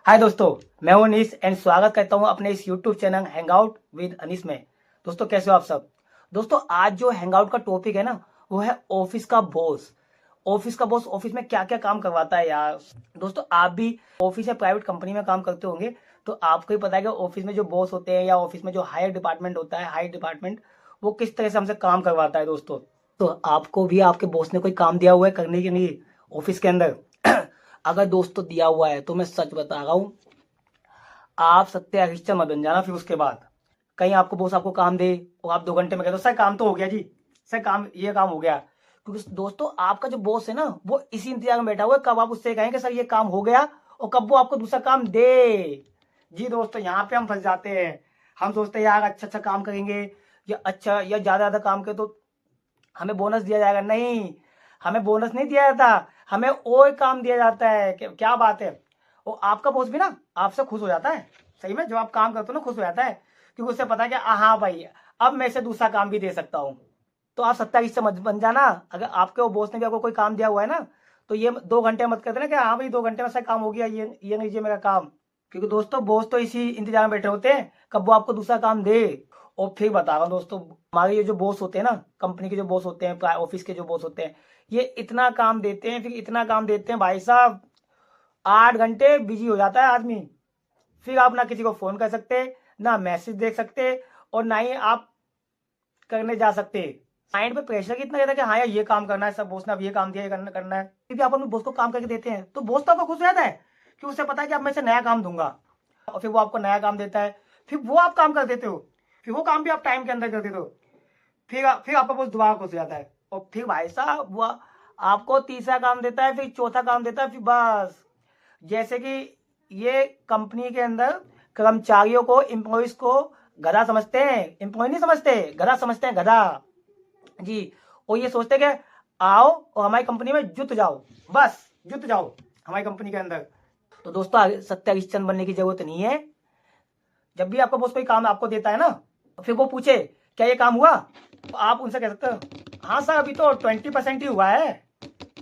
हाय दोस्तों, मैं हूं अनीस एंड स्वागत करता हूं अपने इस YouTube channel hangout with Anees में। दोस्तों कैसे हो आप सब। दोस्तों आज जो हैंगआउट का टॉपिक है ना, वो है ऑफिस का बॉस। ऑफिस का बॉस ऑफिस में क्या क्या काम करवाता है यार। दोस्तों आप भी ऑफिस या प्राइवेट कंपनी में काम करते होंगे, तो आपको ही पता है कि ऑफिस में जो बॉस होते हैं या ऑफिस में जो हायर डिपार्टमेंट होता है, हायर डिपार्टमेंट वो किस तरह से हमसे काम करवाता है। दोस्तों तो आपको भी आपके बॉस ने कोई काम दिया हुआ है करने के लिए ऑफिस के अंदर। अगर दोस्तों दिया हुआ है तो मैं सच बता रहा हूँ, आप सत्य हरिश्चंद्र मत बन जाना। फिर उसके बाद कहीं आपको बॉस आपको काम दे और आप 2 घंटे में कह दो सर काम तो हो गया जी, सर काम ये काम हो गया। क्योंकि दोस्तों आपका जो बॉस है ना, वो इसी इंतजार में बैठा हुआ है कब आप उससे कहें कि सर ये काम हो गया और कब वो आपको दूसरा काम दे। जी दोस्तों, यहाँ पे हम फंस जाते हैं। हम सोचते हैं यार अच्छा अच्छा काम करेंगे या अच्छा या ज्यादा ज्यादा काम करे तो हमें बोनस दिया जाएगा। नहीं, हमें बोनस नहीं दिया जाता, हमें और काम दिया जाता है। क्या बात है। और आपका बॉस भी ना आपसे खुश हो जाता है। सही में जब आप काम करते हो ना खुश हो जाता है, क्योंकि उससे पता है कि हाँ भाई अब मैं इसे दूसरा काम भी दे सकता हूँ। तो आप 27 से मत बन जाना। अगर आपके वो बॉस ने भी आपको कोई काम दिया हुआ है ना, तो ये 2 घंटे मत कर देना कि हाँ भाई 2 घंटे में से काम हो गया, ये लीजिए मेरा काम। क्योंकि दोस्तों बॉस तो इसी इंतजार में बैठे होते हैं कब वो आपको दूसरा काम दे। और फिर बता रहा हूँ दोस्तों, हमारे ये जो बॉस होते हैं ना, कंपनी के जो बॉस होते हैं, ऑफिस के जो बॉस होते हैं, ये इतना काम देते हैं, फिर इतना काम देते हैं भाई साहब, 8 घंटे बिजी हो जाता है आदमी। फिर आप ना किसी को फोन कर सकते, ना मैसेज देख सकते, और ना ही आप करने जा सकते। माइंड पे प्रेशर कितना रहता है कि हाँ यार ये काम करना है, सब बॉस ने अब ये काम दिया, ये करना करना है। फिर भी आप अपने बॉस को काम करके देते हैं तो बॉस तो आपको खुश हो जाता है कि उसे पता है कि अब मैं इसे नया काम दूंगा। और फिर वो आपको नया काम देता है, फिर वो आप काम कर देते हो, फिर वो काम भी आप टाइम के अंदर कर देते हो। फिर आपका बॉस दोबारा खुश हो जाता है, और फिर भाई साहब वो आपको तीसरा काम देता है, फिर चौथा काम देता है, फिर बस। जैसे कि ये कंपनी के अंदर कर्मचारियों को, एम्प्लॉइज को गधा समझते हैं। एम्प्लॉय नहीं समझते, गधा समझते हैं, गधा जी। और ये सोचते हैं कि आओ और हमारी कंपनी में जुट जाओ, बस जुट जाओ हमारी कंपनी के अंदर। तो दोस्तों सत्य हरिश्चंद्र बनने की जरूरत नहीं है। जब भी आपका बॉस कोई काम आपको देता है ना, तो फिर वो पूछे क्या ये काम हुआ, तो आप उनसे कह सकते हो हाँ सर अभी तो 20% ही हुआ है।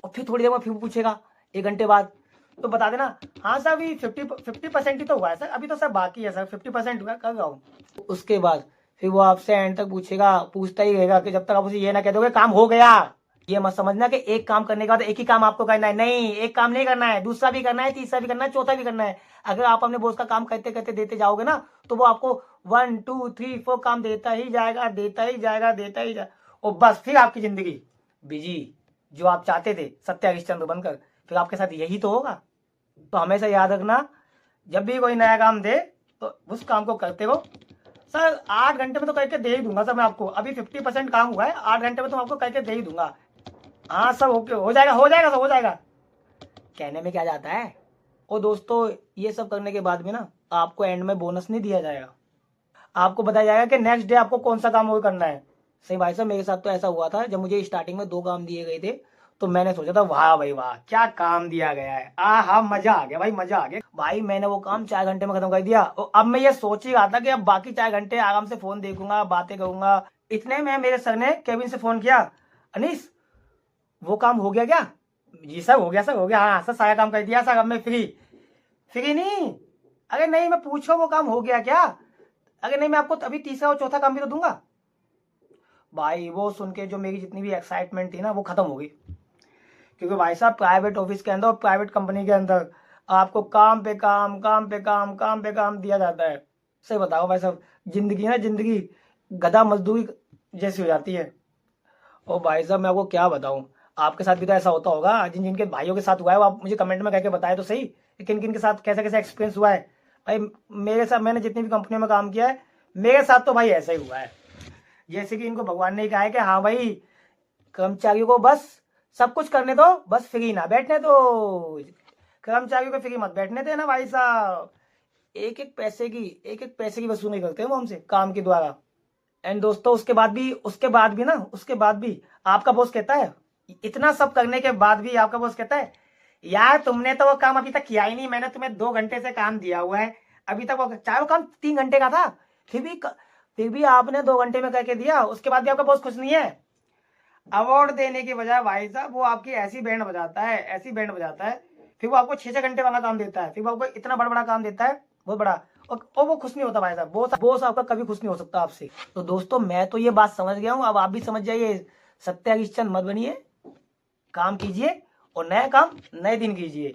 और फिर थोड़ी देर में फिर पूछेगा 1 घंटे बाद, तो बता देना हाँ सर अभी 50% ही तो हुआ है सर, अभी तो सर बाकी है सर, 50% हुआ कर रहा हूँ। उसके बाद फिर वो आपसे एंड तक पूछेगा, पूछता ही रहेगा कि जब तक आप उसे ये ना कह दोगे काम हो गया। ये मत समझना कि एक काम करने के बाद एक ही काम आपको करना है। नहीं, एक काम नहीं करना है, दूसरा भी करना है, तीसरा भी करना है, चौथा भी करना है। अगर आप अपने बॉस का काम करते करते देते जाओगे ना, तो वो आपको 1 2 3 4 काम देता ही जाएगा, देता ही जाएगा, देता ही जाएगा। और बस फिर आपकी जिंदगी बिजी, जो आप चाहते थे सत्य हरिश्चंद्र बनकर, फिर आपके साथ यही तो होगा। तो हमेशा याद रखना, जब भी कोई नया काम दे तो उस काम को करते रहो। सर 8 घंटे में तो करके दे ही दूंगा सर मैं आपको, अभी 50% काम हुआ है, 8 घंटे में तो आपको करके दे ही दूंगा। हाँ सर ओके, हो जाएगा हो जाएगा सर हो जाएगा, कहने में क्या जाता है। और दोस्तों ये सब करने के बाद भी ना आपको एंड में बोनस नहीं दिया जाएगा। आपको बताया जाएगा कि नेक्स्ट डे आपको कौन सा काम और करना है। सही भाई साहब, मेरे साथ तो ऐसा हुआ था, जब मुझे स्टार्टिंग में 2 काम दिए गए थे, तो मैंने सोचा था वाह भाई वाह क्या काम दिया गया है, हाँ मजा आ गया भाई, मजा आ गया भाई। मैंने वो काम 4 घंटे में खत्म कर दिया, और अब मैं ये सोच ही रहा था कि अब बाकी 4 घंटे आराम से फोन देखूंगा, बातें करूंगा। इतने में मेरे सर ने केबिन से फोन किया, अनीस वो काम हो गया क्या। जी सर हो गया, सर हो गया, हाँ सर सारा काम कर दिया सर, अब मैं फ्री। फ्री नहीं, अरे नहीं मैं पूछो वो काम हो गया क्या। अरे नहीं मैं आपको अभी तीसरा और चौथा काम भी तो दूंगा। भाई वो सुन के जो मेरी जितनी भी एक्साइटमेंट थी ना वो खत्म हो गई। क्योंकि भाई साहब प्राइवेट ऑफिस के अंदर और प्राइवेट कंपनी के अंदर आपको काम पे काम, काम पे काम, काम पे काम दिया जाता है। सही बताओ भाई साहब, जिंदगी ना जिंदगी गधा मजदूरी जैसी हो जाती है। और भाई साहब मैं आपको क्या बताऊं, आपके साथ भी तो ऐसा होता होगा। जिन जिनके भाइयों के साथ हुआ है वो आप मुझे कमेंट में करके बताए तो सही, किन किन के साथ कैसा कैसा एक्सपीरियंस हुआ है। भाई मेरे साथ, मैंने जितनी भी कंपनियों में काम किया है, मेरे साथ तो भाई ऐसा ही हुआ है। जैसे कि इनको भगवान ने कहा है कि हाँ भाई कर्मचारियों को बस सब कुछ करने दो, बस फ्री ना बैठने दो। कर्मचारियों को फ्री मत बैठने देना भाई साहब। एक एक पैसे की वसूली करते हैं वो हमसे काम के द्वारा। एंड दोस्तों उसके बाद भी आपका बॉस कहता है, इतना सब करने के बाद भी आपका बॉस कहता है यार तुमने तो वो काम अभी तक किया ही नहीं, मैंने तुम्हें 2 घंटे से काम दिया हुआ है, अभी तक वो चाहे वो काम 3 घंटे का था, फिर भी आपने 2 घंटे में करके दिया, उसके बाद भी आपका बॉस खुश नहीं है। अवार्ड देने की बजाय भाई साहब वो आपकी ऐसी बैंड बजाता है, ऐसी बैंड बजाता है, फिर वो आपको 6-6 घंटे वाला काम देता है, फिर वो आपको इतना बड़ा बड़ा काम देता है, बहुत बड़ा, और वो खुश नहीं होता भाई साहब। बॉस आपका कभी खुश नहीं हो सकता आपसे। तो दोस्तों मैं तो ये बात समझ गया हूँ, अब आप भी समझ जाइए। सत्याग्रह चंद मत बनिए, काम कीजिए और नया काम नए दिन कीजिए।